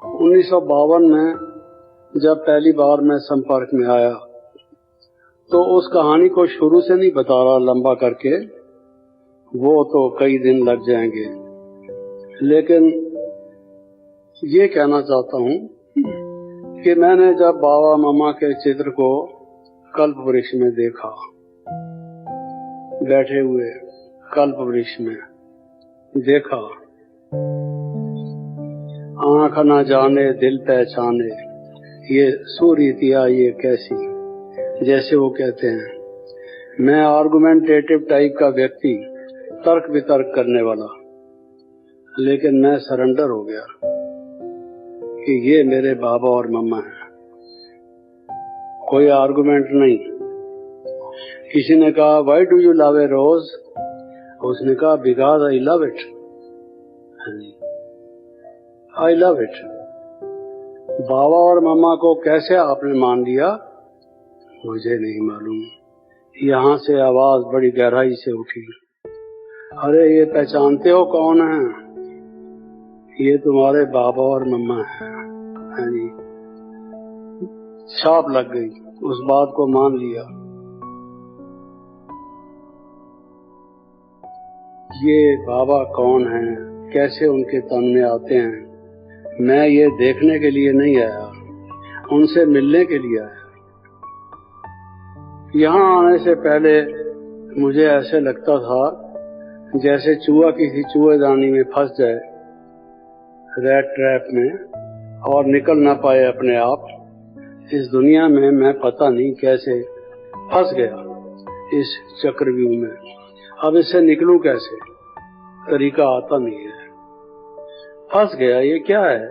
1952 में जब पहली बार मैं संपर्क में आया तो उस कहानी को शुरू से नहीं बता रहा लंबा करके, वो तो कई दिन लग जाएंगे, लेकिन ये कहना चाहता हूँ कि मैंने जब बाबा मम्मा के चित्र को कल्प वृक्ष में देखा, बैठे हुए कल्प वृक्ष में देखा, आँख न जाने दिल पहचाने ये सूरीतिया ये कैसी, जैसे वो कहते हैं, मैं आर्गुमेंटेटिव टाइप का व्यक्ति, तर्क वितर्क करने वाला, लेकिन मैं सरेंडर हो गया कि ये मेरे बाबा और मम्मा हैं, कोई आर्गुमेंट नहीं। किसी ने कहा why do you love a rose, उसने कहा because I love it, I love it. बाबा और मम्मा को कैसे आपने मान लिया मुझे नहीं मालूम। यहाँ से आवाज बड़ी गहराई से उठी, अरे ये पहचानते हो कौन है? ये तुम्हारे बाबा और मम्मा हैं जी। छाप लग गई, उस बात को मान लिया। ये बाबा कौन हैं, कैसे उनके तन में आते हैं, मैं ये देखने के लिए नहीं आया, उनसे मिलने के लिए आया। यहाँ आने से पहले मुझे ऐसे लगता था जैसे चूहा किसी चूहेदानी में फंस जाए, रैट ट्रैप में, और निकल ना पाए अपने आप। इस दुनिया में मैं पता नहीं कैसे फंस गया इस चक्रव्यूह में। अब इससे निकलूं कैसे, तरीका आता नहीं है। फंस गया, ये क्या है?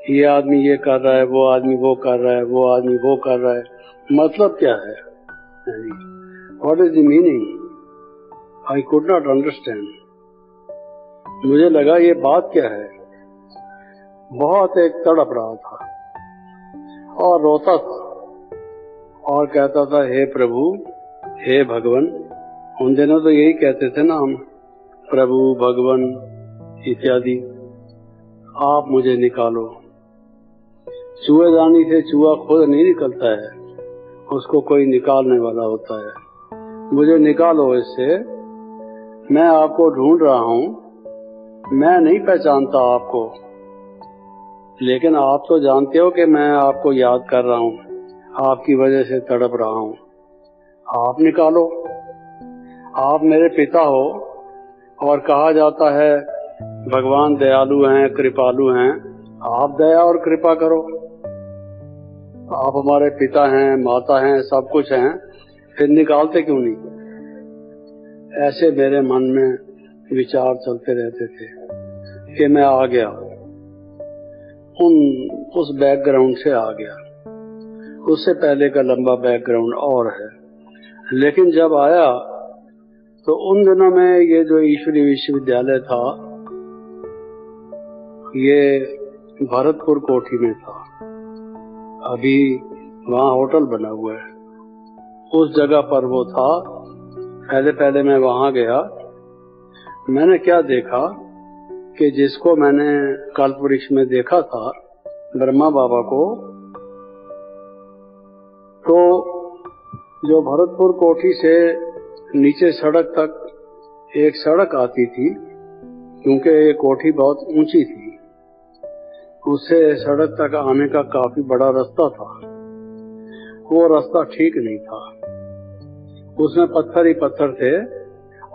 ये आदमी ये कर रहा है, वो आदमी वो कर रहा है, वो आदमी वो कर रहा है, मतलब क्या है? What is the meaning? I could not understand. मुझे लगा ये बात क्या है। बहुत एक तड़प रहा था और रोता था और कहता था, हे प्रभु, हे भगवान। उन दिनों तो यही कहते थे ना हम, प्रभु भगवान इत्यादि। आप मुझे निकालो। चूहेदानी से चूहा खुद नहीं निकलता है, उसको कोई निकालने वाला होता है। मुझे निकालो इससे, मैं आपको ढूंढ रहा हूँ, मैं नहीं पहचानता आपको, लेकिन आप तो जानते हो कि मैं आपको याद कर रहा हूँ, आपकी वजह से तड़प रहा हूँ। आप निकालो। आप मेरे पिता हो और कहा जाता है भगवान दयालु हैं, कृपालु हैं। आप दया और कृपा करो। आप हमारे पिता हैं, माता हैं, सब कुछ हैं, फिर निकालते क्यों नहीं? ऐसे मेरे मन में विचार चलते रहते थे कि मैं आ गया, उस बैकग्राउंड से आ गया। उससे पहले का लंबा बैकग्राउंड और है, लेकिन जब आया तो उन दिनों में ये जो ईश्वरीय विश्वविद्यालय था, ये भरतपुर कोठी में था। अभी वहाँ होटल बना हुआ है, उस जगह पर वो था। पहले मैं वहाँ गया। मैंने क्या देखा कि जिसको मैंने कल्प वृक्ष में देखा था, ब्रह्मा बाबा को, तो जो भरतपुर कोठी से नीचे सड़क तक एक सड़क आती थी, क्योंकि ये कोठी बहुत ऊंची थी, उससे सड़क तक आने का काफी बड़ा रास्ता था। वो रास्ता ठीक नहीं था, उसमें पत्थर ही पत्थर थे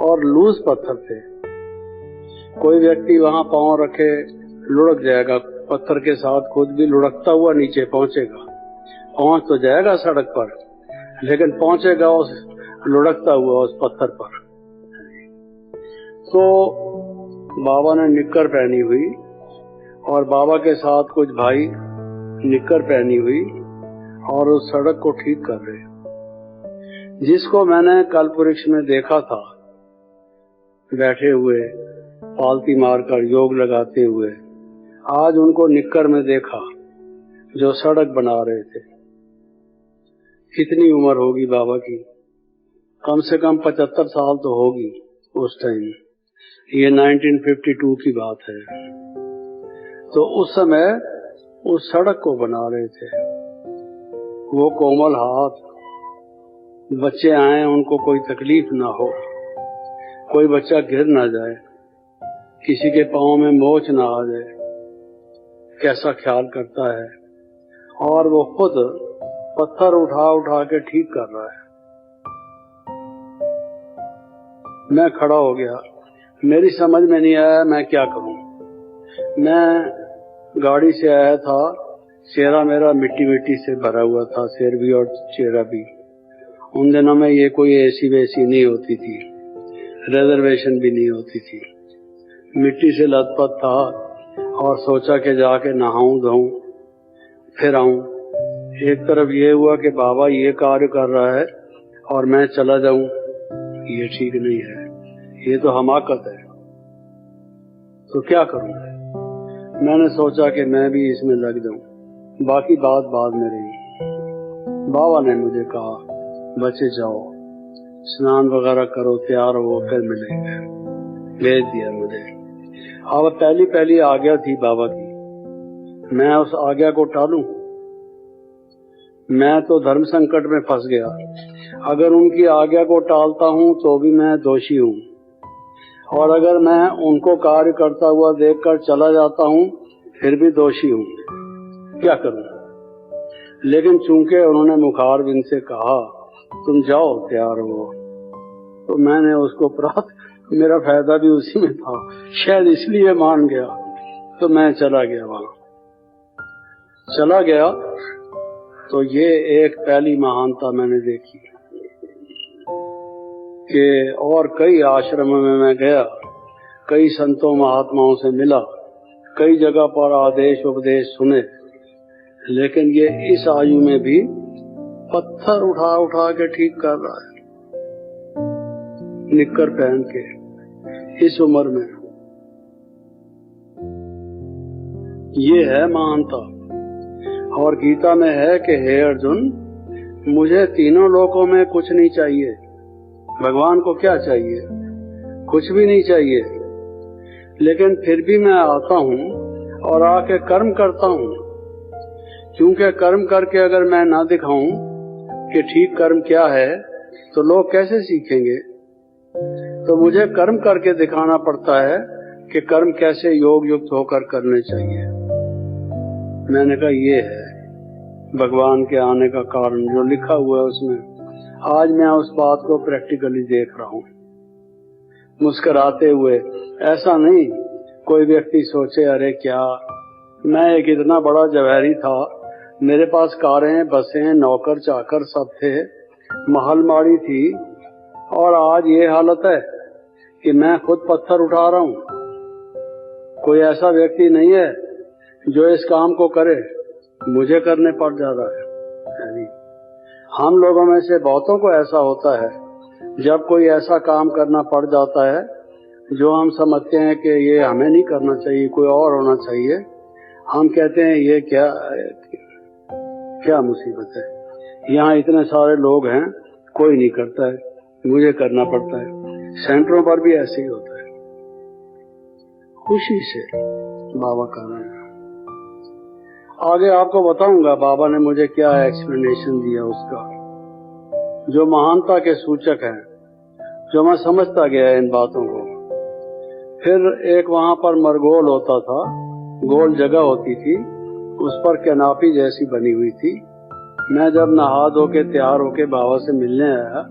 और लूज पत्थर थे। कोई व्यक्ति वहां पांव रखे लुढ़क जाएगा, पत्थर के साथ खुद भी लुढ़कता हुआ नीचे पहुंचेगा। पहुंच तो जाएगा सड़क पर, लेकिन पहुंचेगा उस लुढ़कता हुआ उस पत्थर पर। तो बाबा ने निक्कर पहनी हुई और बाबा के साथ कुछ भाई निक्कर पहनी हुई और उस सड़क को ठीक कर रहे। जिसको मैंने कल्प वृक्ष में देखा था बैठे हुए, पालती मारकर योग लगाते हुए, आज उनको निक्कर में देखा जो सड़क बना रहे थे। कितनी उम्र होगी बाबा की? कम से कम 75 साल तो होगी उस टाइम। ये 1952 की बात है। तो उस समय उस सड़क को बना रहे थे। वो कोमल हाथ, बच्चे आए उनको कोई तकलीफ ना हो, कोई बच्चा गिर ना जाए, किसी के पांव में मोच ना आ जाए, कैसा ख्याल करता है। और वो खुद पत्थर उठा उठा के ठीक कर रहा है। मैं खड़ा हो गया, मेरी समझ में नहीं आया मैं क्या करूं। मैं गाड़ी से आया था, चेहरा मेरा मिट्टी मिट्टी से भरा हुआ था, सिर भी और चेहरा भी। उन दिनों में ये कोई एसी वैसी नहीं होती थी, रिजर्वेशन भी नहीं होती थी। मिट्टी से लथपथ था और सोचा कि जाके नहाऊं धोऊं फिर आऊं। एक तरफ ये हुआ कि बाबा ये कार्य कर रहा है और मैं चला जाऊं, ये ठीक नहीं है, ये तो हमाकत है। तो क्या करूं? मैंने सोचा कि मैं भी इसमें लग जाऊं, बाकी बात बाद में रही। बाबा ने मुझे कहा बच्चे जाओ, स्नान वगैरह करो, तैयार हो, फिर मिलेंगे। भेज दिया मुझे। अब पहली आज्ञा थी बाबा की, मैं उस आज्ञा को टालूं? मैं तो धर्म संकट में फंस गया। अगर उनकी आज्ञा को टालता हूं तो भी मैं दोषी हूं, और अगर मैं उनको कार्य करता हुआ देखकर चला जाता हूं फिर भी दोषी हूं। क्या करूं? लेकिन चूंकि उन्होंने मुखारबिंद से कहा तुम जाओ, तैयार हो, तो मैंने उसको मेरा फायदा भी उसी में था, शायद इसलिए मान गया। तो मैं चला गया, वहां चला गया तो ये एक पहली महानता मैंने देखी कि और कई आश्रमों में मैं गया, कई संतों महात्माओं से मिला, कई जगह पर आदेश उपदेश सुने, लेकिन ये इस आयु में भी पत्थर उठा उठा के ठीक कर रहा है, निक्कर पहन के, इस उम्र में। ये है महानता। और गीता में है कि हे अर्जुन, मुझे तीनों लोकों में कुछ नहीं चाहिए। भगवान को क्या चाहिए? कुछ भी नहीं चाहिए, लेकिन फिर भी मैं आता हूँ और आके कर्म करता हूँ, क्योंकि कर्म करके अगर मैं ना दिखाऊं कि ठीक कर्म क्या है तो लोग कैसे सीखेंगे। तो मुझे कर्म करके दिखाना पड़ता है कि कर्म कैसे योग युक्त होकर करने चाहिए। मैंने कहा ये है भगवान के आने का कारण, जो लिखा हुआ है उसमें। आज मैं उस बात को प्रैक्टिकली देख रहा हूँ, मुस्कुराते हुए। ऐसा नहीं कोई व्यक्ति सोचे अरे क्या, मैं एक इतना बड़ा जवाहरी था, मेरे पास कारें, बसें, नौकर चाकर सब थे, महलमाड़ी थी, और आज ये हालत है कि मैं खुद पत्थर उठा रहा हूँ। कोई ऐसा व्यक्ति नहीं है जो इस काम को करे, मुझे करने पड़ जा रहा है। हम लोगों में से बहुतों को ऐसा होता है, जब कोई ऐसा काम करना पड़ जाता है जो हम समझते हैं कि ये हमें नहीं करना चाहिए, कोई और होना चाहिए, हम कहते हैं ये क्या मुसीबत है, यहाँ इतने सारे लोग हैं, कोई नहीं करता है, मुझे करना पड़ता है। सेंटरों पर भी ऐसे ही होता है। खुशी से बाबा कर रहे हैं। आगे आपको बताऊंगा बाबा ने मुझे क्या एक्सप्लेनेशन दिया उसका, जो महानता के सूचक है, जो मैं समझता गया इन बातों को। फिर एक वहां पर मरगोल होता था, गोल जगह होती थी, उस पर कैनापी जैसी बनी हुई थी। मैं जब नहा धो के तैयार होके बाबा से मिलने आया,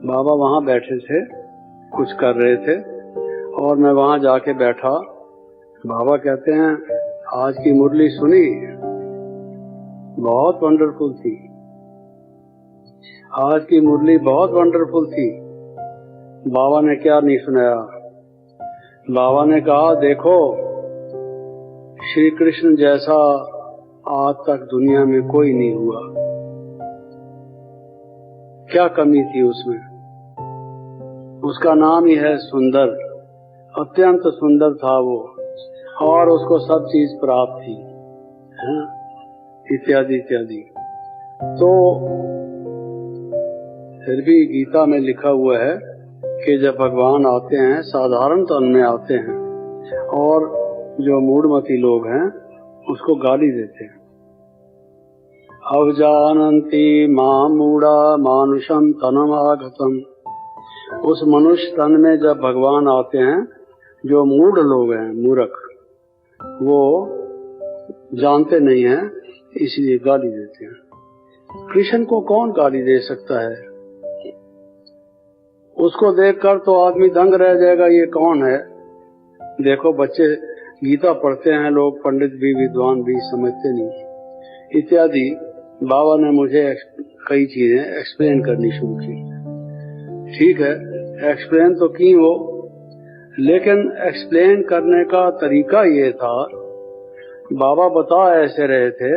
बाबा वहां बैठे थे, कुछ कर रहे थे, और मैं वहां जाके बैठा। बाबा कहते हैं आज की मुरली सुनी, बहुत वंडरफुल थी, आज की मुरली बहुत वंडरफुल थी। बाबा ने क्या नहीं सुनाया, बाबा ने कहा देखो श्री कृष्ण जैसा आज तक दुनिया में कोई नहीं हुआ, क्या कमी थी उसमें? उसका नाम ही है सुंदर, अत्यंत सुंदर था वो, और उसको सब चीज प्राप्त थी, इत्यादि इत्यादि। तो फिर भी गीता में लिखा हुआ है कि जब भगवान आते हैं साधारण तन में आते हैं, और जो मूढ़मती लोग हैं उसको गाली देते हैं। अवजानन्ति मां मूढ़ा मानुषम तनमागतम। उस मनुष्य तन में जब भगवान आते हैं, जो मूढ़ लोग हैं, मूर्ख, वो जानते नहीं हैं, इसलिए गाली देते हैं। कृष्ण को कौन गाली दे सकता है? उसको देखकर तो आदमी दंग रह जाएगा, ये कौन है। देखो बच्चे गीता पढ़ते हैं लोग, पंडित भी विद्वान भी समझते नहीं इत्यादि। बाबा ने मुझे कई चीजें एक्सप्लेन करनी शुरू की। ठीक है, एक्सप्लेन तो की वो, लेकिन एक्सप्लेन करने का तरीका ये था, बाबा बता ऐसे रहे थे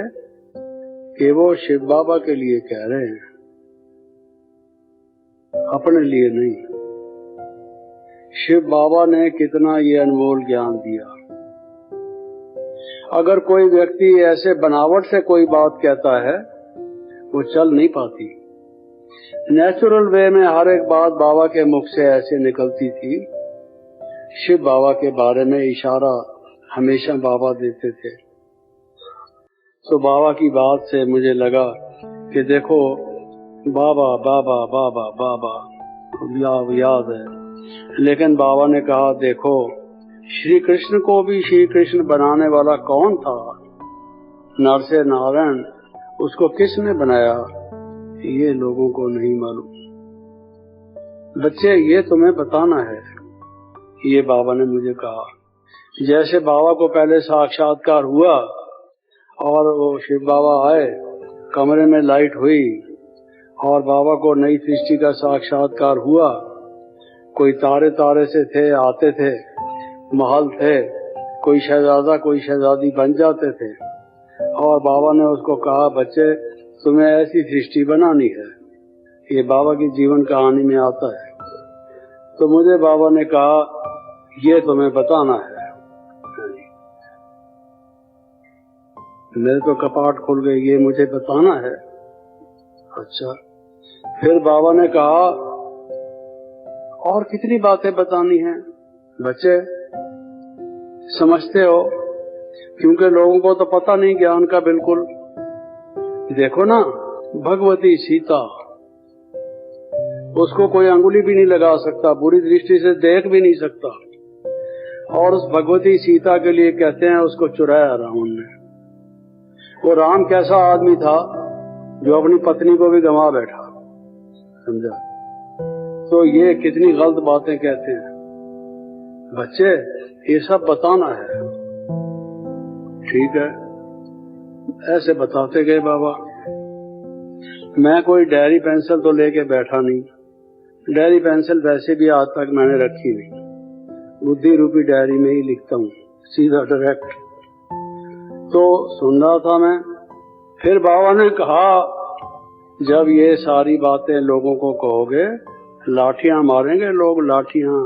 कि वो शिव बाबा के लिए कह रहे हैं, अपने लिए नहीं। शिव बाबा ने कितना ये अनमोल ज्ञान दिया। अगर कोई व्यक्ति ऐसे बनावट से कोई बात कहता है, वो चल नहीं पाती। नेचुरल वे में हर एक बात बाबा के मुख से ऐसे निकलती थी। शिव बाबा के बारे में इशारा हमेशा बाबा देते थे। तो बाबा की बात से मुझे लगा कि देखो बाबा बाबा बाबा बाबा याद है, लेकिन बाबा ने कहा देखो श्री कृष्ण को भी श्री कृष्ण बनाने वाला कौन था? नर से नारायण, उसको किसने बनाया? ये लोगों को नहीं मालूम। बच्चे ये तुम्हें बताना है, ये बाबा ने मुझे कहा। जैसे बाबा को पहले साक्षात्कार हुआ और वो शिव बाबा आए, कमरे में लाइट हुई और बाबा को नई सृष्टि का साक्षात्कार हुआ। कोई तारे तारे से थे, आते थे, महल थे, कोई शहजादा कोई शहजादी बन जाते थे। और बाबा ने उसको कहा बच्चे तुम्हें ऐसी सृष्टि बनानी है। ये बाबा की जीवन कहानी में आता है। तो मुझे बाबा ने कहा ये तुम्हें बताना है। मेरे तो कपाट खुल गए, ये मुझे बताना है। अच्छा, फिर बाबा ने कहा और कितनी बातें बतानी हैं बच्चे, समझते हो? क्योंकि लोगों को तो पता नहीं ज्ञान का बिल्कुल। देखो ना, भगवती सीता, उसको कोई अंगुली भी नहीं लगा सकता, बुरी दृष्टि से देख भी नहीं सकता। और उस भगवती सीता के लिए कहते हैं उसको चुराया रावण ने। वो राम कैसा आदमी था जो अपनी पत्नी को भी गंवा बैठा, समझा? तो ये कितनी गलत बातें कहते हैं बच्चे, ये सब बताना है। ठीक है, ऐसे बताते गए बाबा। मैं कोई डायरी पेंसिल तो लेके बैठा नहीं, डायरी पेंसिल वैसे भी आज तक मैंने रखी नहीं, बुद्धि रूपी डायरी में ही लिखता हूँ सीधा डायरेक्ट। तो सुन रहा था मैं, फिर बाबा ने कहा जब ये सारी बातें लोगों को कहोगे, लाठियां मारेंगे लोग, लाठियां।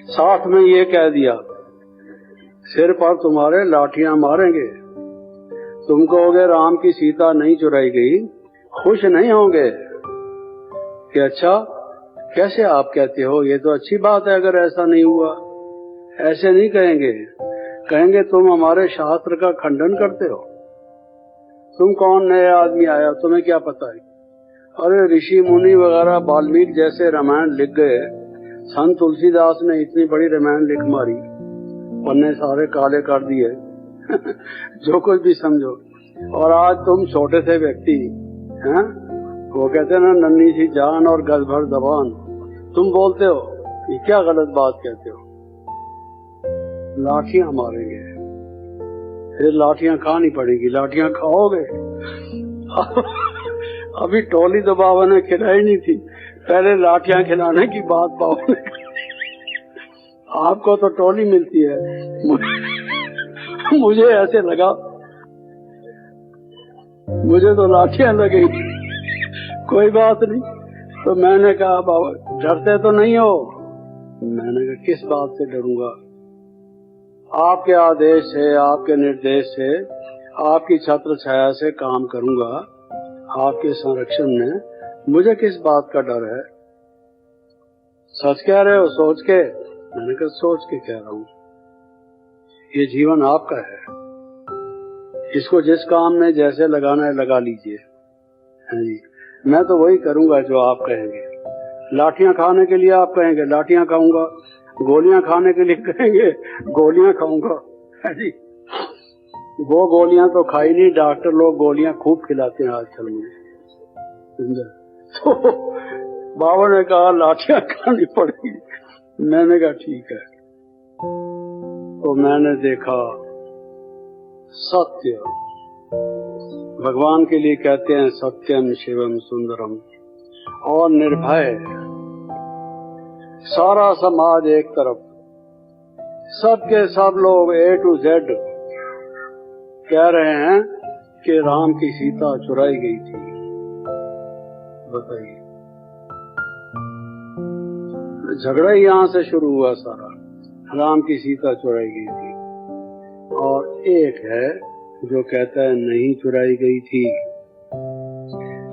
साथ में ये कह दिया सिर पर तुम्हारे लाठियां मारेंगे। तुम कहोगे राम की सीता नहीं चुराई गई, खुश नहीं होंगे कि अच्छा कैसे आप कहते हो, ये तो अच्छी बात है अगर ऐसा नहीं हुआ। ऐसे नहीं कहेंगे, कहेंगे तुम हमारे शास्त्र का खंडन करते हो। तुम कौन नया आदमी आया, तुम्हें क्या पता है? अरे ऋषि मुनि वगैरह वाल्मीकि जैसे रामायण लिख गए, संत तुलसीदास ने इतनी बड़ी रामायण लिख मारी, पन्ने सारे काले कर दिए जो कुछ भी समझो। और आज तुम छोटे से व्यक्ति हैं, वो कहते हैं ना नन्ही सी जान और गज भर जबान, तुम बोलते हो ये क्या गलत बात कहते हो। लाठियां मारेंगे, फिर लाठियां खानी पड़ेगी, लाठियां खाओगे। अभी टोली तो बाबा ने खिलाई नहीं थी, पहले लाठियां खिलाने की बात बाबा ने। आपको तो टोली मिलती है, मुझे ऐसे लगा, मुझे तो लाठियां लगी। कोई बात नहीं। तो मैंने कहा बाबा डरते तो नहीं हो? मैंने कहा किस बात से डरूंगा, आपके आदेश से, आपके निर्देश से, आपकी छत्र छाया से काम करूंगा, आपके संरक्षण में, मुझे किस बात का डर है? सच कह रहे हो सोच के? मैंने कहा सोच के कह रहा हूँ, ये जीवन आपका है, इसको जिस काम में जैसे लगाना है लगा लीजिए। हाँ जी, मैं तो वही करूंगा जो आप कहेंगे। लाठियां खाने के लिए आप कहेंगे लाठियां खाऊंगा, गोलियां खाने के लिए कहेंगे गोलियां खाऊंगा। हाँ जी, वो गोलियां तो खाई नहीं, डॉक्टर लोग गोलियां खूब खिलाते हैं आजकल मुझे। तो बाबा ने कहा लाठियां खानी पड़ेगी। मैंने कहा ठीक है। तो मैंने देखा सत्य, भगवान के लिए कहते हैं सत्यम शिवम सुंदरम, और निर्भय। सारा समाज एक तरफ, सबके सब लोग A to Z कह रहे हैं कि राम की सीता चुराई गई थी। बताइए, झगड़ा ही यहां से शुरू हुआ सारा, राम की सीता चुराई गई थी। और एक है जो कहता है नहीं चुराई गई थी,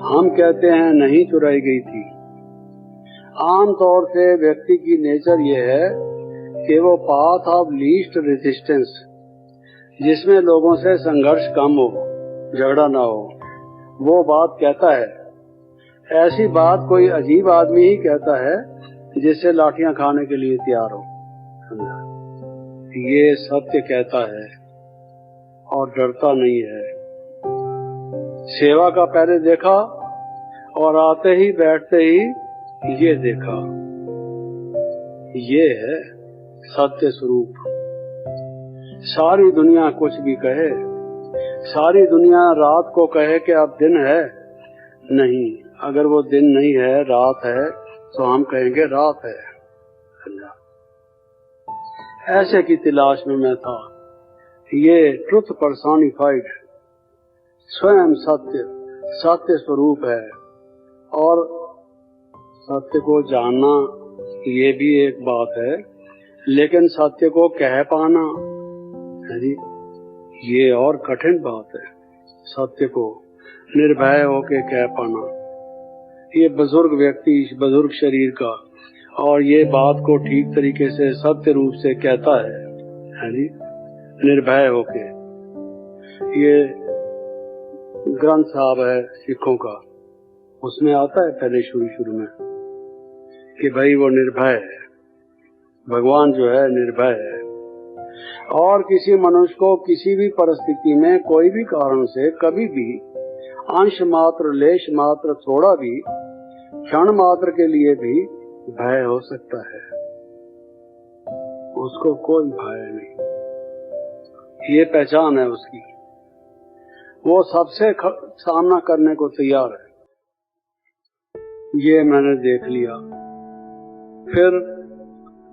हम कहते हैं नहीं चुराई गई थी। आम तौर से व्यक्ति की नेचर ये है कि वो पाथ ऑफ लीस्ट रेजिस्टेंस, जिसमें लोगों से संघर्ष कम हो, झगड़ा ना हो, वो बात कहता है। ऐसी बात कोई अजीब आदमी ही कहता है जिससे लाठियां खाने के लिए तैयार हो। ये सत्य कहता है और डरता नहीं है। सेवा का पहले देखा और आते ही बैठते ही ये देखा। ये है सत्य स्वरूप। सारी दुनिया कुछ भी कहे, सारी दुनिया रात को कहे कि अब दिन है, नहीं, अगर वो दिन नहीं है रात है तो हम कहेंगे रात है। ऐसे की तलाश में मैं था। ये ट्रुथ पर्सोनिफाइड, स्वयं सत्य, सत्य स्वरूप है। और सत्य को जानना ये भी एक बात है, लेकिन सत्य को कह पाना ये और कठिन बात है। सत्य को निर्भय होके कह पाना, ये बुजुर्ग व्यक्ति, बुजुर्ग शरीर का, और ये बात को ठीक तरीके से सत्य रूप से कहता है जी, निर्भय होके। ये ग्रंथ साहब है सिखों का, उसमें आता है पहले शुरू में कि भाई वो निर्भय है, भगवान जो है निर्भय है। और किसी मनुष्य को किसी भी परिस्थिति में कोई भी कारण से कभी भी अंश मात्र, लेश मात्र, थोड़ा भी, क्षण मात्र के लिए भी भय हो सकता है। उसको कोई भय नहीं, ये पहचान है उसकी। वो सबसे सामना करने को तैयार है। ये मैंने देख लिया। फिर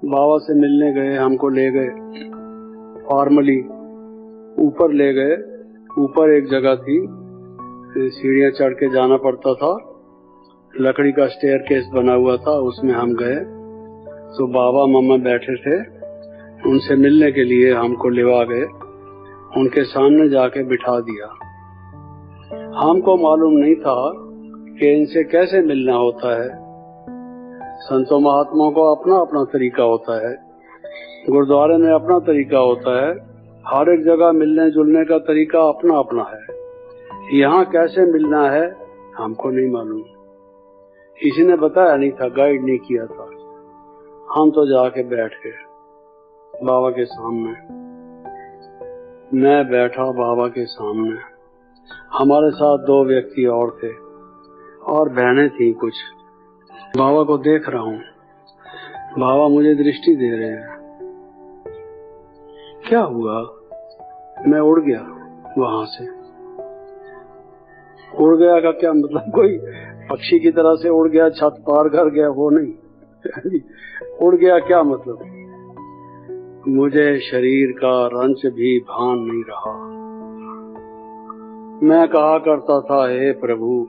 बाबा से मिलने गए, हमको ले गए फॉर्मली, ऊपर ले गए। ऊपर एक जगह थी, सीढ़ियां चढ़ के जाना पड़ता था, लकड़ी का स्टेयरकेस बना हुआ था, उसमें हम गए। तो बाबा मम्मा बैठे थे, उनसे मिलने के लिए हमको लेवा गए, उनके सामने जाके बिठा दिया। हमको मालूम नहीं था कि इनसे कैसे मिलना होता है। संतों महात्माओं को अपना अपना तरीका होता है, गुरुद्वारे में अपना तरीका होता है, हर एक जगह मिलने जुलने का तरीका अपना अपना है। यहाँ कैसे मिलना है हमको नहीं मालूम, किसी ने बताया नहीं था, गाइड नहीं किया था। हम तो जाके बैठ गए बाबा के सामने। मैं बैठा बाबा के सामने, हमारे साथ 2 व्यक्ति और थे और बहनें थी कुछ। बाबा को देख रहा हूँ, बाबा मुझे दृष्टि दे रहे हैं। क्या हुआ? मैं उड़ गया वहां से। उड़ गया का क्या मतलब? कोई पक्षी की तरह से उड़ गया, छत पार कर गया, वो नहीं। उड़ गया क्या मतलब? मुझे शरीर का रंच भी भान नहीं रहा। मैं कहा करता था, हे प्रभु,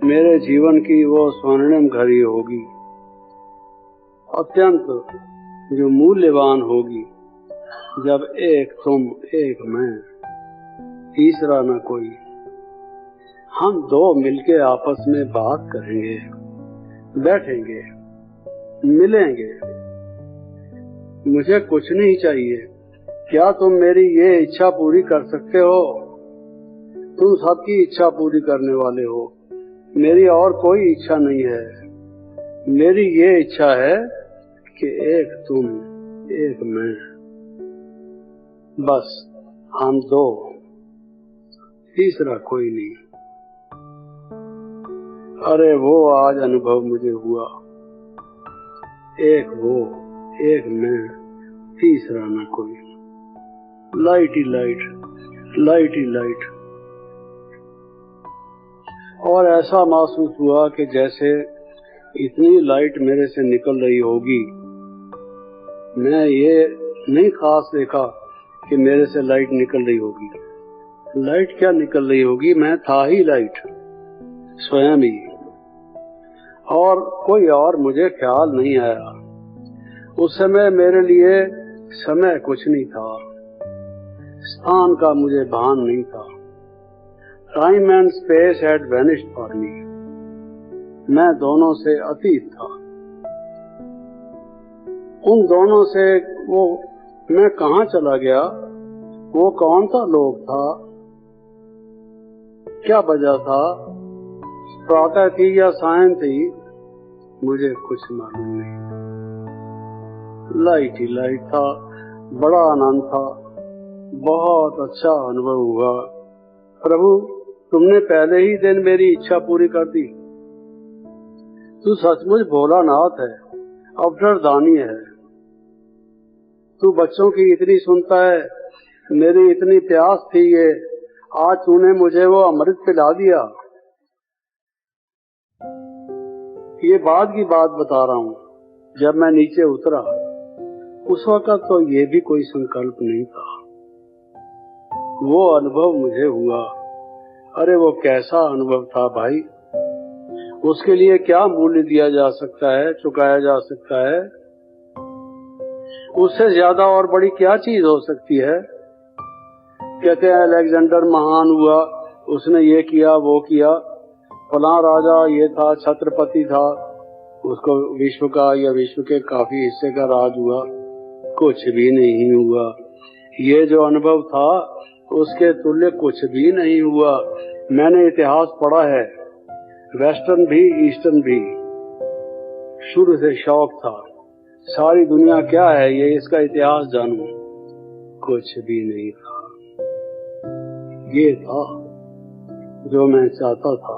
मेरे जीवन की वो स्वर्णिम घड़ी होगी, अत्यंत जो मूल्यवान होगी, जब एक तुम, एक मैं, तीसरा न कोई, हम 2 मिलके आपस में बात करेंगे, बैठेंगे, मिलेंगे। मुझे कुछ नहीं चाहिए, क्या तुम मेरी ये इच्छा पूरी कर सकते हो? तुम सबकी इच्छा पूरी करने वाले हो। मेरी और कोई इच्छा नहीं है। मेरी ये इच्छा है कि एक तुम, एक मैं, बस हम दो, तीसरा कोई नहीं। अरे वो आज अनुभव मुझे हुआ, एक वो, एक मैं, तीसरा न कोई। लाइट ही लाइट, लाइट ही लाइट। और ऐसा महसूस हुआ कि जैसे इतनी लाइट मेरे से निकल रही होगी। मैं ये नहीं खास देखा कि मेरे से लाइट निकल रही होगी। लाइट क्या निकल रही होगी, मैं था ही लाइट, स्वयं ही। और कोई और मुझे ख्याल नहीं आया। उस समय मेरे लिए समय कुछ नहीं था, स्थान का मुझे भान नहीं था। Time and space had vanished for me. मैं दोनों से अतीत था। उन दोनों से वो मैं कहाँ चला गया, वो कौन सा लोग था, क्या वजह था, प्रातः थी या सायं थी, मुझे कुछ मालूम नहीं। लाइट ही लाइट था, बड़ा आनंद था, बहुत अच्छा अनुभव हुआ। प्रभु, तुमने पहले ही दिन मेरी इच्छा पूरी कर दी। तू सचमुच भोलानाथ है, अवसरदानी है। तू बच्चों की इतनी सुनता है, मेरी इतनी प्यास थी ये, आज तूने मुझे वो अमृत पिला दिया। ये बाद की बात बता रहा हूँ। जब मैं नीचे उतरा उस वक्त तो ये भी कोई संकल्प नहीं था। वो अनुभव मुझे हुआ। अरे वो कैसा अनुभव था भाई, उसके लिए क्या मूल्य दिया जा सकता है, चुकाया जा सकता है। उससे ज्यादा और बड़ी क्या चीज हो सकती है। कहते हैं अलेक्जेंडर महान हुआ, उसने ये किया वो किया, फलां राजा ये था, छत्रपति था, उसको विश्व का या विश्व के काफी हिस्से का राज हुआ। कुछ भी नहीं हुआ। ये जो अनुभव था उसके तुल्य कुछ भी नहीं हुआ। मैंने इतिहास पढ़ा है, वेस्टर्न भी ईस्टर्न भी। शुरू से शौक था, सारी दुनिया क्या है ये इसका इतिहास जानूं। कुछ भी नहीं था। ये था जो मैं चाहता था,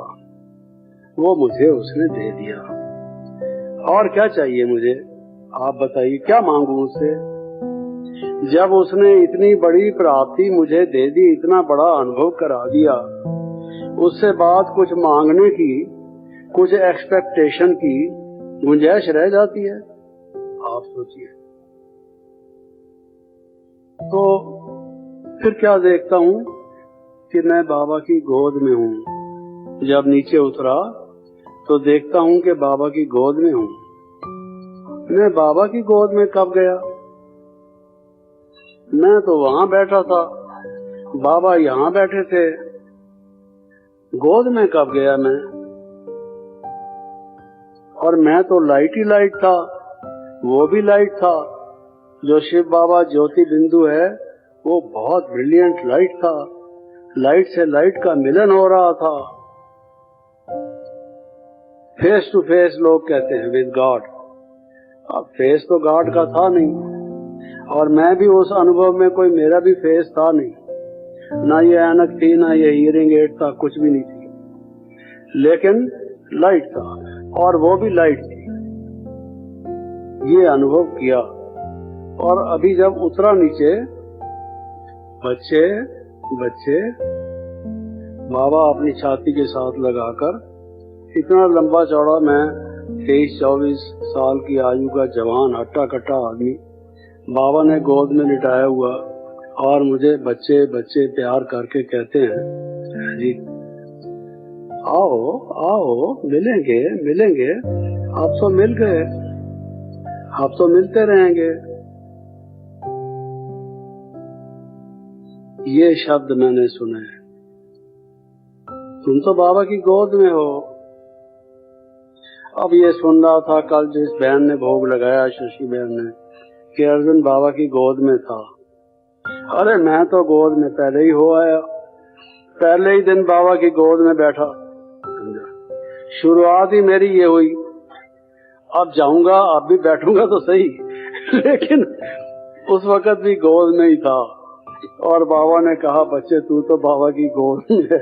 वो मुझे उसने दे दिया। और क्या चाहिए मुझे, आप बताइए, क्या मांगू उससे। जब उसने इतनी बड़ी प्राप्ति मुझे दे दी, इतना बड़ा अनुभव करा दिया, उससे बाद कुछ मांगने की, कुछ एक्सपेक्टेशन की गुंजाइश रह जाती है। आप सोचिए। तो फिर क्या देखता हूँ कि मैं बाबा की गोद में हूँ। जब नीचे उतरा तो देखता हूँ कि बाबा की गोद में हूँ। मैं बाबा की गोद में कब गया? मैं तो वहां बैठा था, बाबा यहाँ बैठे थे। गोद में कब गया मैं? और मैं तो लाइट ही लाइट था, वो भी लाइट था। जो शिव बाबा ज्योति बिंदु है वो बहुत ब्रिलियंट लाइट था। लाइट से लाइट का मिलन हो रहा था। फेस टू फेस लोग कहते हैं विद गॉड। अब फेस तो गॉड का था नहीं, और मैं भी उस अनुभव में कोई मेरा भी फेस था नहीं। ना ये ऐनक थी, ना ये हियरिंग एड था, कुछ भी नहीं थी। लेकिन लाइट था, और वो भी लाइट थी। ये अनुभव किया। और अभी जब उतरा नीचे, बच्चे बच्चे बाबा अपनी छाती के साथ लगाकर, इतना लंबा चौड़ा मैं 23-24 साल की आयु का जवान हट्टा कट्टा आदमी, बाबा ने गोद में लिटाया हुआ, और मुझे बच्चे बच्चे प्यार करके कहते हैं, जी आओ आओ, मिलेंगे मिलेंगे, आप तो मिल गए, आप तो मिलते रहेंगे। ये शब्द मैंने सुने। तुम तो बाबा की गोद में हो। अब ये सुन रहा था कल जिस बहन ने भोग लगाया, शशि बहन ने, कि अर्जुन बाबा की गोद में था। अरे मैं तो गोद में पहले ही हो आया। पहले ही दिन बाबा की गोद में बैठा। शुरुआत ही मेरी ये हुई, अब जाऊंगा, अब भी बैठूंगा तो सही, लेकिन उस वक्त भी गोद में ही था। और बाबा ने कहा, बच्चे तू तो बाबा की गोद में है।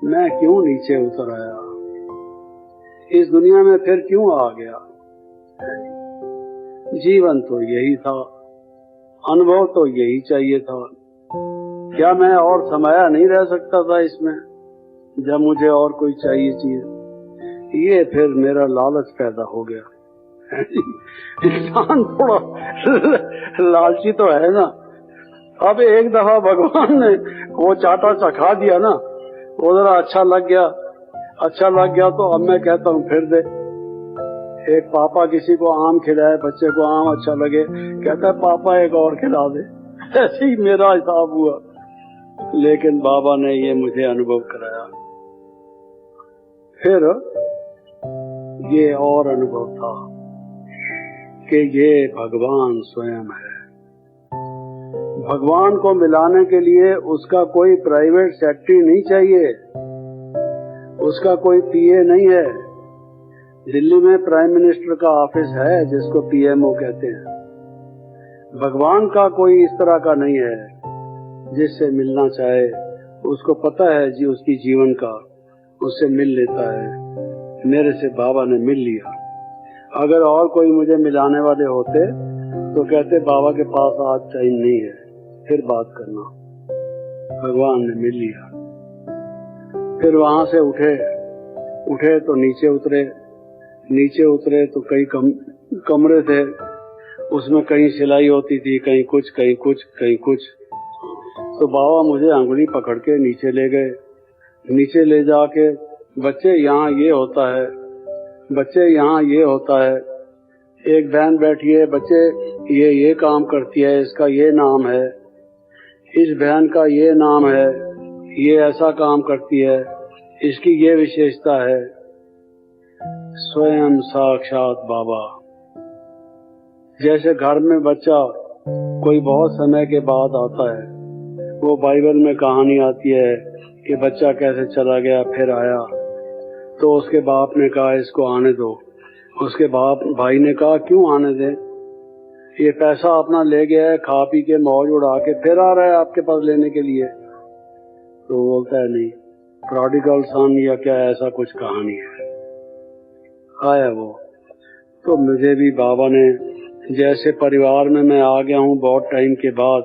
मैं क्यों नीचे उतर आया, इस दुनिया में फिर क्यों आ गया? जीवन तो यही था, अनुभव तो यही चाहिए था। क्या मैं और समाया नहीं रह सकता था इसमें, जब मुझे और कोई चाहिए चीज? ये फिर मेरा लालच पैदा हो गया। इंसान थोड़ा लालची तो है ना। अब एक दफा भगवान ने वो चाटा चखा दिया ना, वो जरा अच्छा लग गया तो अब मैं कहता हूँ फिर दे। एक पापा किसी को आम खिलाए, बच्चे को आम अच्छा लगे, कहता है पापा एक और खिला दे। ऐसे ही मेरा हिसाब हुआ। लेकिन बाबा ने ये मुझे अनुभव कराया। फिर ये और अनुभव था कि ये भगवान स्वयं है। भगवान को मिलाने के लिए उसका कोई प्राइवेट सेक्रेटरी नहीं चाहिए, उसका कोई पीए नहीं है। दिल्ली में प्राइम मिनिस्टर का ऑफिस है जिसको पीएमओ कहते हैं। भगवान का कोई इस तरह का नहीं है, जिससे मिलना चाहे उसको पता है जी उसकी जीवन का, उससे मिल लेता है। मेरे से बाबा ने मिल लिया। अगर और कोई मुझे मिलाने वाले होते तो कहते बाबा के पास आज टाइम नहीं है, फिर बात करना। भगवान ने मिल लिया। फिर वहां से उठे तो नीचे उतरे तो कई कमरे थे, उसमें कहीं सिलाई होती थी, कहीं कुछ। तो बाबा मुझे अंगुली पकड़ के नीचे ले गए। नीचे ले जाके, बच्चे यहाँ ये होता है, बच्चे यहाँ ये होता है। एक बहन बैठी है, बच्चे ये काम करती है, इसका ये नाम है, इस बहन का ये नाम है, ये ऐसा काम करती है, इसकी ये विशेषता है। स्वयं साक्षात बाबा। जैसे घर में बच्चा कोई बहुत समय के बाद आता है, वो बाइबल में कहानी आती है कि बच्चा कैसे चला गया फिर आया, तो उसके बाप ने कहा इसको आने दो। उसके भाई ने कहा क्यों आने दें, ये पैसा अपना ले गया है, खा पी के मौज उड़ा के फिर आ रहा है आपके पास लेने के लिए। तो बोलता है नहीं, प्रोडिगल सन या क्या ऐसा कुछ कहानी है। आया वो। तो मुझे भी बाबा ने, जैसे परिवार में मैं आ गया हूँ बहुत टाइम के बाद,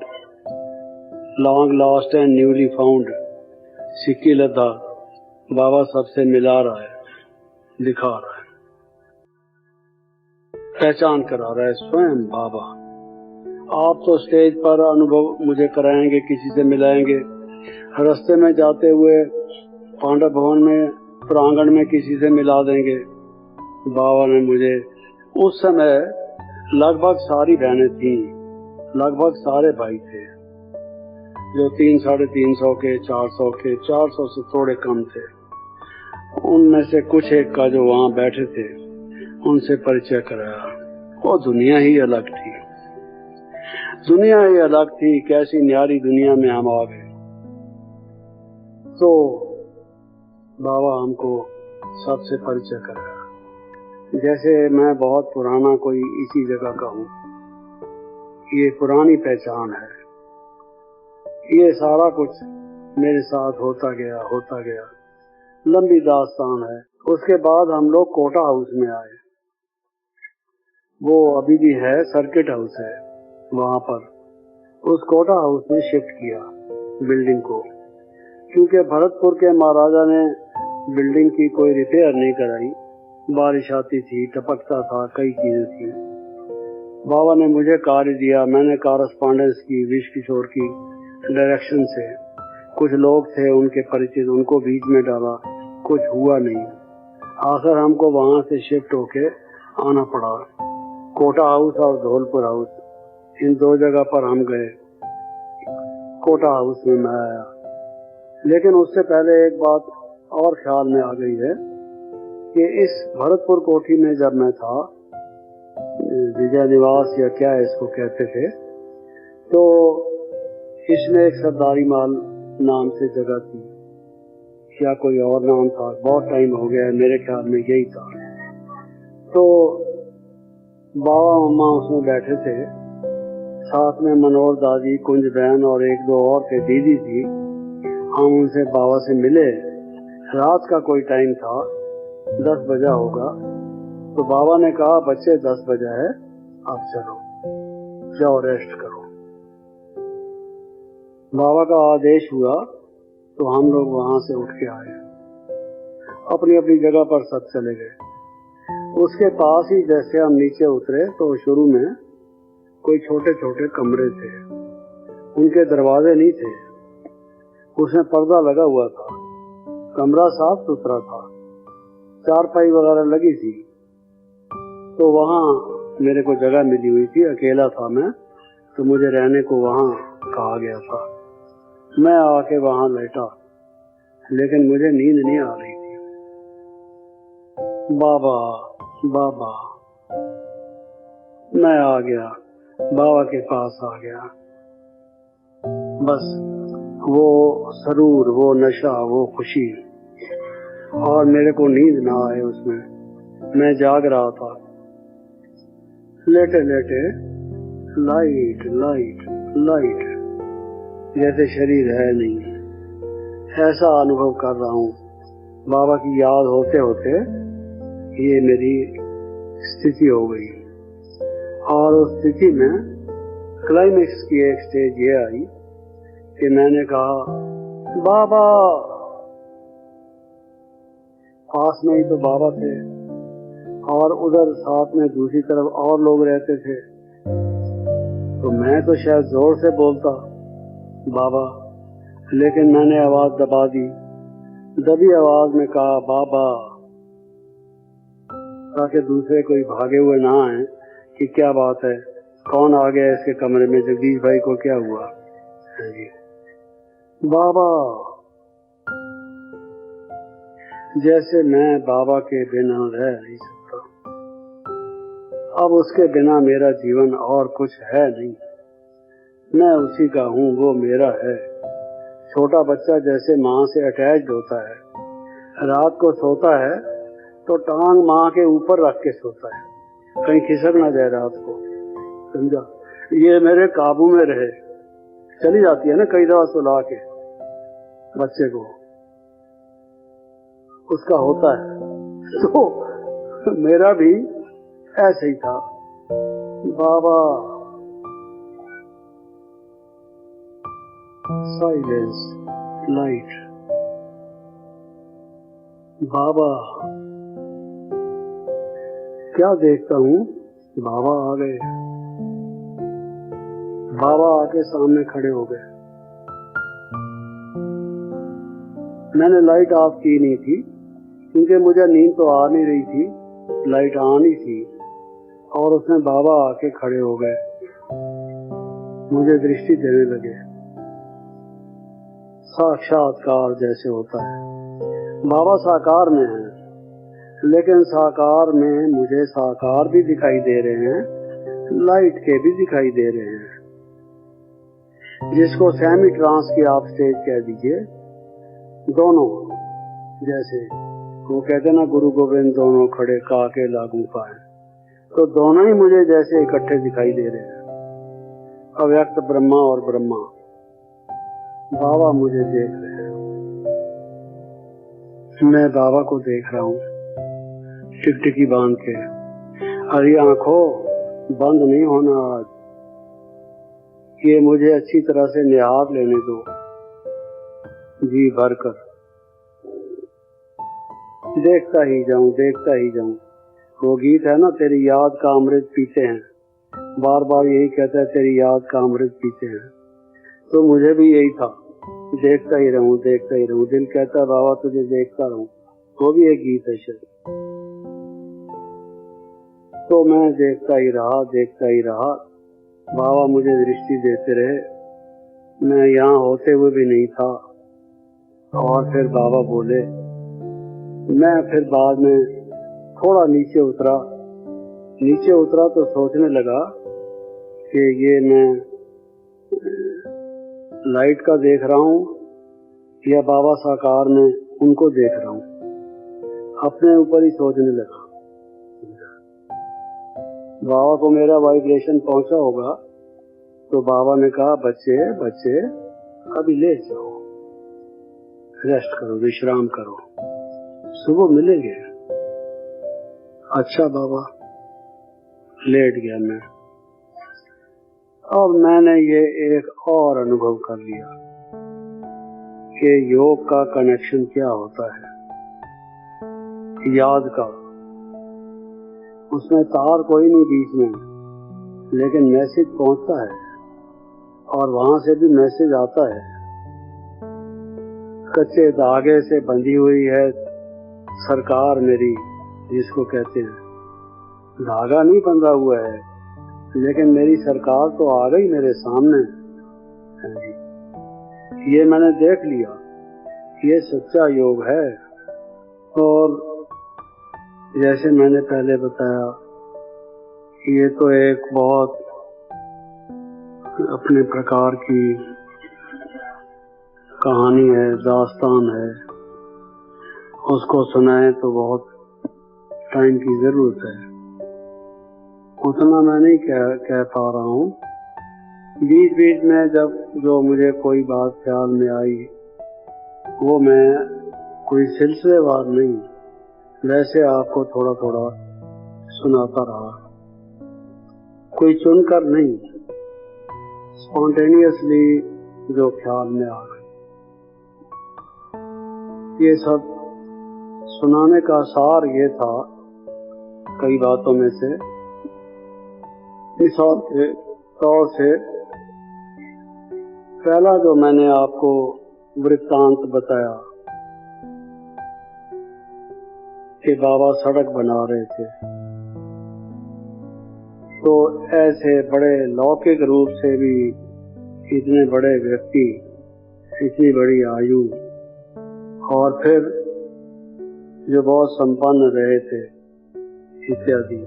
long lost and newly found, सिक्की लद्दा, बाबा सबसे मिला रहा है, दिखा रहा है, पहचान करा रहा है। स्वयं बाबा। आप तो स्टेज पर अनुभव मुझे कराएंगे, किसी से मिलाएंगे, रास्ते में जाते हुए पांडव भवन में प्रांगण में किसी से मिला देंगे। बाबा ने मुझे, उस समय लगभग सारी बहनें थी, लगभग सारे भाई थे, जो 300-350 के, 400 के, 400 से थोड़े कम थे। उनमें से कुछ एक का जो वहां बैठे थे, उनसे परिचय कराया। वो दुनिया ही अलग थी, दुनिया ही अलग थी। कैसी न्यारी दुनिया में हम आ गए। तो बाबा हमको सबसे परिचय कराया। जैसे मैं बहुत पुराना कोई इसी जगह का हूँ, ये पुरानी पहचान है, ये सारा कुछ मेरे साथ होता गया, लंबी दास्तान है। उसके बाद हम लोग कोटा हाउस में आए, वो अभी भी है, सर्किट हाउस है वहां पर। उस कोटा हाउस में शिफ्ट किया बिल्डिंग को, क्योंकि भरतपुर के महाराजा ने बिल्डिंग की कोई रिपेयर नहीं कराई। बारिश आती थी, टपकता था, कई चीजें थी। बाबा ने मुझे कार्य दिया, मैंने कॉरेस्पॉन्डेंस की विश किशोर की डायरेक्शन से। कुछ लोग थे उनके परिचित, उनको बीच में डाला, कुछ हुआ नहीं। आखिर हमको वहां से शिफ्ट होके आना पड़ा। कोटा हाउस और धौलपुर हाउस, इन दो जगह पर हम गए। कोटा हाउस में मैं आया, लेकिन उससे पहले एक बात और ख्याल में आ गई है कि इस भरतपुर कोठी में जब मैं था, विजय निवास या क्या इसको कहते थे, तो इसमें एक सरदारी माल नाम से जगह थी, क्या कोई और नाम था, बहुत टाइम हो गया है, मेरे ख्याल में यही था। तो बाबा मम्मा उसमें बैठे थे, साथ में मनोहर दादी, कुंज बहन और एक दो और थे, दीदी थी। हम उनसे बाबा से मिले, रात का कोई टाइम था, 10 बजा होगा। तो बाबा ने कहा बच्चे 10 बजा है, अब चलो जाओ रेस्ट करो। बाबा का आदेश हुआ तो हम लोग वहां से उठ के आए, अपनी अपनी जगह पर सब चले गए। उसके पास ही जैसे हम नीचे उतरे तो शुरू में कोई छोटे छोटे कमरे थे, उनके दरवाजे नहीं थे, उसमें पर्दा लगा हुआ था, कमरा साफ सुथरा था, चारपाई वगैरह लगी थी। तो वहां मेरे को जगह मिली हुई थी, अकेला था मैं, तो मुझे रहने को वहां कहा गया था। मैं आके वहां लेटा, लेकिन मुझे नींद नहीं आ रही थी। बाबा बाबा, मैं आ गया, बाबा के पास आ गया। बस वो सरूर, वो नशा, वो खुशी, और मेरे को नींद ना आए उसमें। मैं जाग रहा था, लेटे लेटे लाइट लाइट लाइट, जैसे शरीर है नहीं, ऐसा अनुभव कर रहा हूँ। बाबा की याद होते होते ये मेरी स्थिति हो गई, और उस स्थिति में क्लाइमेक्स की एक स्टेज ये आई कि मैंने कहा बाबा, पास में ही तो बाबा थे और उधर साथ में दूसरी तरफ और लोग रहते थे। तो मैं तो शायद जोर से बोलता बाबा, लेकिन मैंने आवाज दबा दी, दबी आवाज में कहा बाबा, ताकि दूसरे कोई भागे हुए ना आए कि क्या बात है, कौन आ गया इसके कमरे में, जगदीश भाई को क्या हुआ जी। बाबा, जैसे मैं बाबा के बिना रह नहीं सकता, अब उसके बिना मेरा जीवन और कुछ है नहीं, मैं उसी का हूँ, वो मेरा है। छोटा बच्चा जैसे माँ से अटैच्ड होता है, रात को सोता है तो टांग माँ के ऊपर रख के सोता है, कहीं खिसक ना जाए रात को, समझा। ये मेरे काबू में रहे। चली जाती है ना कई दफा सुला के बच्चे को, उसका होता है। तो मेरा भी ऐसे ही था। बाबा, साइलेंस, लाइट, बाबा, क्या देखता हूँ, बाबा आ गए। बाबा आके सामने खड़े हो गए। मैंने लाइट ऑफ की नहीं थी, क्योंकि मुझे नींद तो आ नहीं रही थी, लाइट ऑन ही थी, और उसमें बाबा आके खड़े हो गए, मुझे दृष्टि देने लगे। साक्षात्कार जैसे होता है। बाबा साकार में है, लेकिन साकार में मुझे साकार भी दिखाई दे रहे हैं, लाइट के भी दिखाई दे रहे हैं, जिसको सेमी ट्रांस की आप स्टेज कह दीजिए। दोनों, जैसे वो कहते ना गुरु गोविंद दोनों खड़े काके लागू पाए, तो दोनों ही मुझे जैसे इकट्ठे दिखाई दे रहे हैं, अव्यक्त ब्रह्मा और ब्रह्मा। बाबा मुझे देख रहे हैं, मैं बाबा को देख रहा हूँ, टिकटिकी बांध के। अरे आंखों, बंद नहीं होना आज, ये मुझे अच्छी तरह से निहार लेने दो, जी भरकर देखता ही जाऊं, देखता ही जाऊं। वो गीत है ना, तेरी याद का अमृत पीते हैं, बार बार यही कहता है, तेरी याद का अमृत पीते हैं। तो मुझे भी यही था, देखता ही रहूं, देखता ही रहूं। दिल कहता है बाबा तुझे देखता रहूं, वो भी एक गीत है शायद। तो मैं देखता ही रहा, देखता ही रहा। बाबा मुझे दृष्टि देते रहे, मैं यहाँ होते हुए भी नहीं था। और फिर बाबा बोले, मैं फिर बाद में थोड़ा नीचे उतरा तो सोचने लगा कि ये मैं लाइट का देख रहा हूँ या बाबा साकार में उनको देख रहा हूँ, अपने ऊपर ही सोचने लगा। बाबा को मेरा वाइब्रेशन पहुंचा होगा तो बाबा ने कहा, बच्चे बच्चे अभी ले जाओ, रेस्ट करो, विश्राम करो, सुबह मिलेंगे। अच्छा बाबा, लेट गया मैं। अब मैंने ये एक और अनुभव कर लिया कि योग का कनेक्शन क्या होता है, याद का। उसमें तार कोई नहीं बीच में, लेकिन मैसेज पहुंचता है और वहां से भी मैसेज आता है। कच्चे धागे से बंधी हुई है सरकार मेरी, जिसको कहते हैं। धागा नहीं बंधा हुआ है, लेकिन मेरी सरकार तो आ गई मेरे सामने। ये मैंने देख लिया, ये सच्चा योग है। और जैसे मैंने पहले बताया, ये तो एक बहुत अपने प्रकार की कहानी है, दास्तान है। उसको सुनाए तो बहुत टाइम की जरूरत है, उतना मैं नहीं कह पा रहा हूँ। बीच बीच में जब जो मुझे कोई बात ख्याल में आई, वो मैं कोई सिलसिलेवार नहीं, वैसे आपको थोड़ा थोड़ा सुनाता रहा, कोई चुनकर नहीं, स्पॉन्टेनियसली जो ख्याल में आ गए। ये सब सुनाने का सार ये था, कई बातों में से मिसाल के तौर से, पहला जो मैंने आपको वृत्तांत बताया कि बाबा सड़क बना रहे थे, तो ऐसे बड़े लौकिक रूप से भी इतने बड़े व्यक्ति, इतनी बड़ी आयु, और फिर जो बहुत संपन्न रहे थे इत्यादि,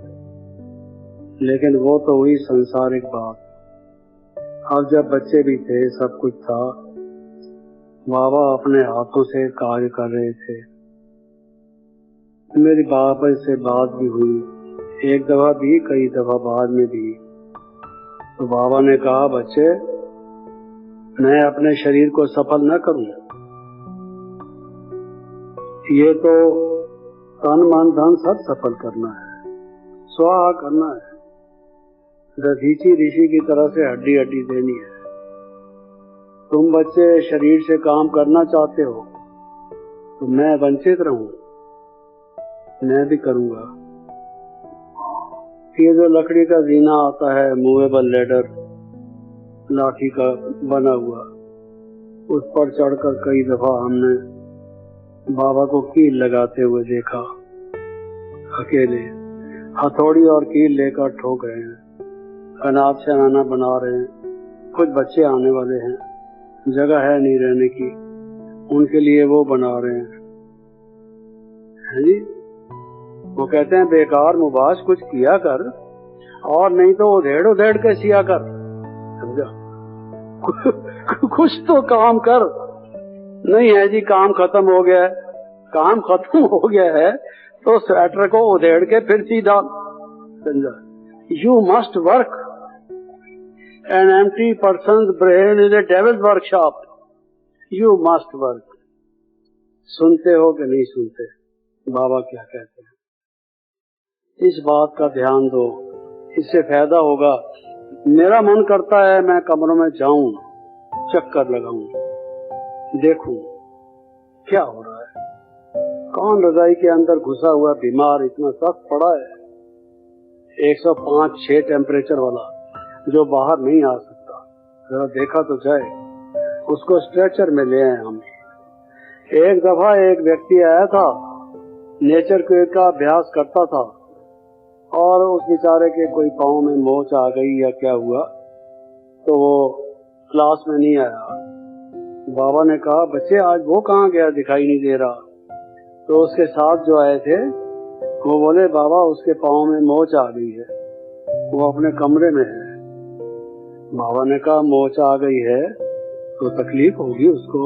लेकिन वो तो हुई संसारिक बात। अब जब बच्चे भी थे, सब कुछ था, बाबा अपने हाथों से कार्य कर रहे थे। मेरी बाबा से बात भी हुई, एक दफा भी, कई दफा बाद में भी। तो बाबा ने कहा, बच्चे मैं अपने शरीर को सफल न करूं, ये तो तन मन धन सब सफल करना है, स्वाहा करना है, दधीची ऋषि की तरह से हड्डी हड्डी देनी है। तुम बच्चे शरीर से काम करना चाहते हो तो मैं वंचित रहूं, मैं भी करूंगा। ये जो लकड़ी का जीना आता है, मूवेबल लेडर, लाठी का बना हुआ, उस पर चढ़कर कई दफा हमने बाबा को कील लगाते हुए देखा। अकेले हथौड़ी और कील लेकर ठोक रहे हैं, अनाथ शनाना बना रहे हैं। कुछ बच्चे आने वाले हैं, जगह है नहीं रहने की, उनके लिए वो बना रहे हैं। है जी? वो कहते हैं बेकार मुबाश कुछ किया कर, और नहीं तो उधेड़ उधेड़ के सिया कर, समझा? कुछ तो काम कर। नहीं है जी, काम खत्म हो गया है, काम खत्म हो गया है तो स्वेटर को उधेड़ के फिर सी डाल, समझा? You must work. An empty person's brain is a devil's workshop. You must work. सुनते हो कि नहीं सुनते बाबा क्या कहते हैं? इस बात का ध्यान दो, इससे फायदा होगा। मेरा मन करता है मैं कमरों में जाऊं, चक्कर लगाऊं, देखूं क्या हो रहा है। कौन रजाई के अंदर घुसा हुआ बीमार इतना सख्त पड़ा है, 105-6 टेम्परेचर वाला, जो बाहर नहीं आ सकता, जरा देखा तो जाए। उसको स्ट्रेचर में ले आए हम। एक दफा एक व्यक्ति आया था, नेचर क्वेक का अभ्यास करता था, और उस बेचारे के कोई पाँव में मोच आ गई या क्या हुआ, तो वो क्लास में नहीं आया। बाबा ने कहा, बच्चे आज वो कहाँ गया, दिखाई नहीं दे रहा। तो उसके साथ जो आए थे वो बोले, बाबा उसके पाँव में मोच आ गई है, वो अपने कमरे में है। बाबा ने कहा, मोच आ गई है तो तकलीफ होगी उसको,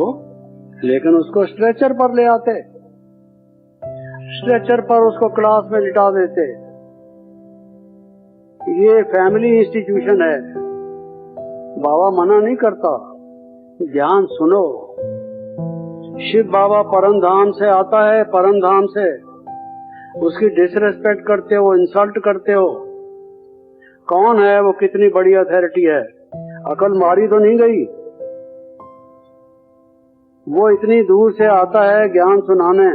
लेकिन उसको स्ट्रेचर पर ले आते, स्ट्रेचर पर उसको क्लास में लिटा देते। ये फैमिली इंस्टीट्यूशन है। बाबा मना नहीं करता, ध्यान सुनो। शिव बाबा परम धाम से आता है, परम धाम से। उसकी डिसरेस्पेक्ट करते हो, इंसल्ट करते हो। कौन है वो? कितनी बड़ी अथॉरिटी है? अकल मारी तो नहीं गई? वो इतनी दूर से आता है ज्ञान सुनाने,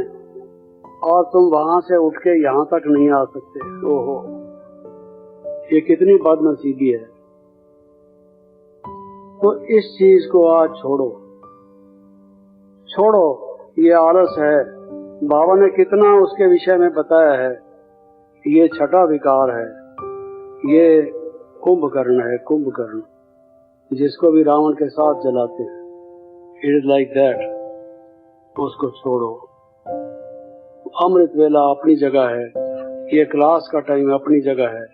और तुम वहां से उठ के यहाँ तक नहीं आ सकते। ओहो, ये कितनी बदनसीबी है। तो इस चीज को आज छोड़ो, छोड़ो। ये आलस है। बाबा ने कितना उसके विषय में बताया है। ये छठा विकार है, ये कुंभकर्ण है, कुंभकर्ण, जिसको भी रावण के साथ जलाते हैं। It is like that. उसको छोड़ो। अमृत वेला अपनी जगह है, ये क्लास का टाइम अपनी जगह है।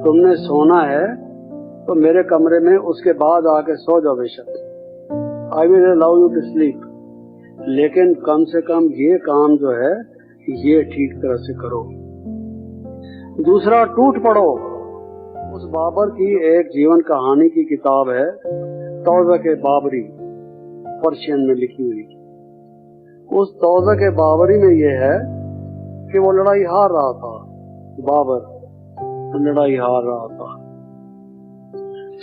तुमने सोना है तो मेरे कमरे में उसके बाद आके सो जाओ बेशक। I will allow you to sleep, लेकिन कम से कम ये काम जो है ये ठीक तरह से करो। दूसरा, टूट पड़ो। उस बाबर की एक जीवन कहानी की किताब है, तौज़-ए-बाबरी, पर्शियन में लिखी हुई। उस तौज़-ए-बाबरी में ये है कि वो लड़ाई हार रहा था। बाबर लड़ाई हार रहा था,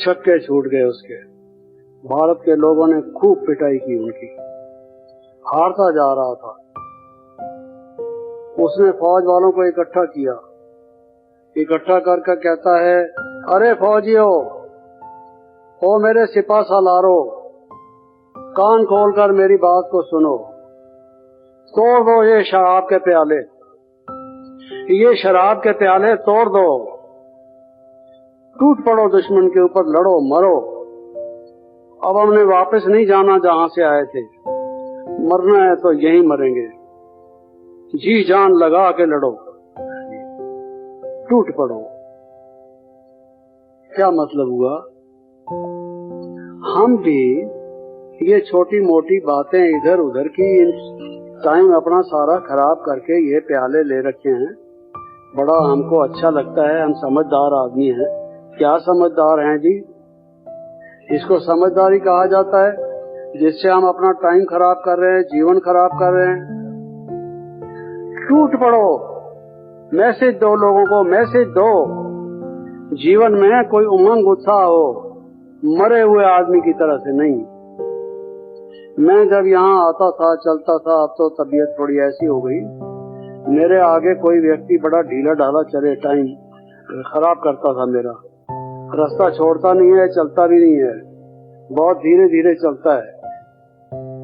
छक्के छूट गए उसके। भारत के लोगों ने खूब पिटाई की उनकी। हारता जा रहा था। उसने फौज वालों को इकट्ठा किया। इकट्ठा करके कहता है, अरे फौजियों, ओ मेरे सिपा सालारो, कान खोलकर मेरी बात को सुनो। तोड़ दो ये शराब के प्याले, ये शराब के प्याले तोड़ दो। टूट पड़ो, दुश्मन के ऊपर लड़ो, मरो। अब हमने वापस नहीं जाना जहां से आए थे। मरना है तो यहीं मरेंगे। जी जान लगा के लड़ो, टूट पड़ो। क्या मतलब हुआ? हम भी ये छोटी मोटी बातें इधर उधर की टाइम अपना सारा खराब करके ये प्याले ले रखे हैं। बड़ा हमको अच्छा लगता है, हम समझदार आदमी हैं। क्या समझदार हैं जी? इसको समझदारी कहा जाता है जिससे हम अपना टाइम खराब कर रहे हैं, जीवन खराब कर रहे हैं। टूट पड़ो, मैसेज दो लोगों को, मैसेज दो। जीवन में कोई उमंग उत्साह हो, मरे हुए आदमी की तरह से नहीं। मैं जब यहाँ आता था, चलता था, अब तो तबीयत थोड़ी ऐसी हो गई, मेरे आगे कोई व्यक्ति बड़ा ढीला ढाला चले, टाइम खराब करता था मेरा। रास्ता छोड़ता नहीं है, चलता भी नहीं है, बहुत धीरे धीरे चलता है।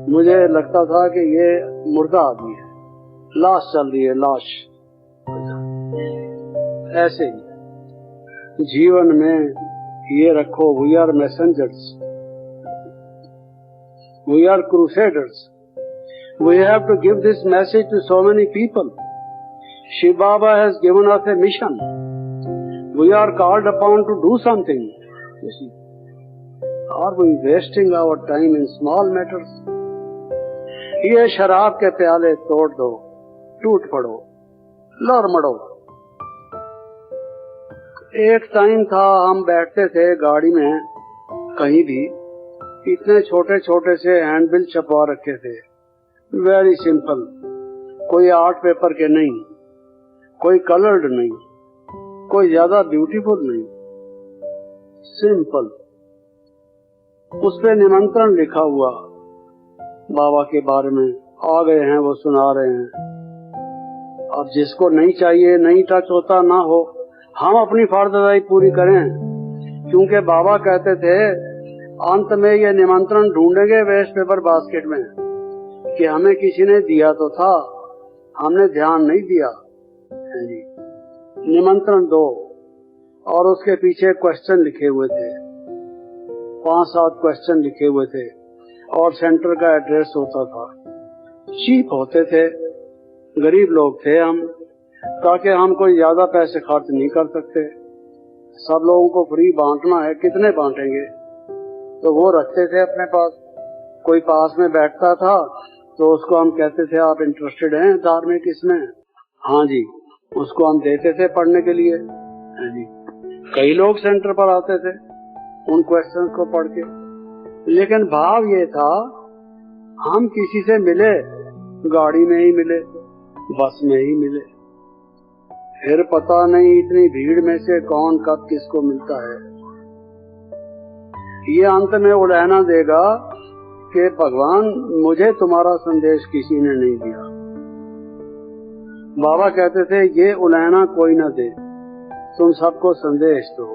मुझे लगता था कि ये मुर्दा आदमी है, लाश चल रही है, लाश। ऐसे ही जीवन में ये रखो, we are messengers, we are crusaders, we have to give this message to so many people. Shiv Baba has given us a mission. We are called upon to do something. You see, are we wasting our time in small matters? ये शराब के प्याले तोड़ दो, टूट पड़ो, लड़ मड़ो। एक टाइम था, हम बैठते थे गाड़ी में कहीं भी, इतने छोटे छोटे से हैंडबिल छपवा रखे थे, वेरी सिंपल, कोई आर्ट पेपर के नहीं, कोई कलर्ड नहीं, कोई ज्यादा ब्यूटीफुल नहीं, सिंपल। उस पे निमंत्रण लिखा हुआ बाबा के बारे में, आ गए हैं वो सुना रहे हैं। अब जिसको नहीं चाहिए, नहीं टच होता ना हो, हम अपनी फर्जदारी पूरी करें, क्योंकि बाबा कहते थे अंत में ये निमंत्रण ढूंढेंगे वेस्ट पेपर बास्केट में कि हमें किसी ने दिया तो था, हमने ध्यान नहीं दिया। निमंत्रण दो, और उसके पीछे क्वेश्चन लिखे हुए थे, 5-7 क्वेश्चन लिखे हुए थे, और सेंटर का एड्रेस होता था। चीप होते थे, गरीब लोग थे हम, ताकि हम कोई ज्यादा पैसे खर्च नहीं कर सकते। सब लोगों को फ्री बांटना है, कितने बांटेंगे, तो वो रखते थे अपने पास। कोई पास में बैठता था तो उसको हम कहते थे आप इंटरेस्टेड हैं धार्मिक इसमें? हाँ जी, उसको हम देते थे पढ़ने के लिए। हाँ जी, कई लोग सेंटर पर आते थे उन क्वेश्चंस को पढ़ के। लेकिन भाव ये था, हम किसी से मिले गाड़ी में ही मिले, बस में ही मिले, फिर पता नहीं इतनी भीड़ में से कौन कब किसको मिलता है। ये अंत में उलहना देगा कि भगवान मुझे तुम्हारा संदेश किसी ने नहीं दिया। बाबा कहते थे ये उलहना कोई न दे, तुम सबको संदेश दो।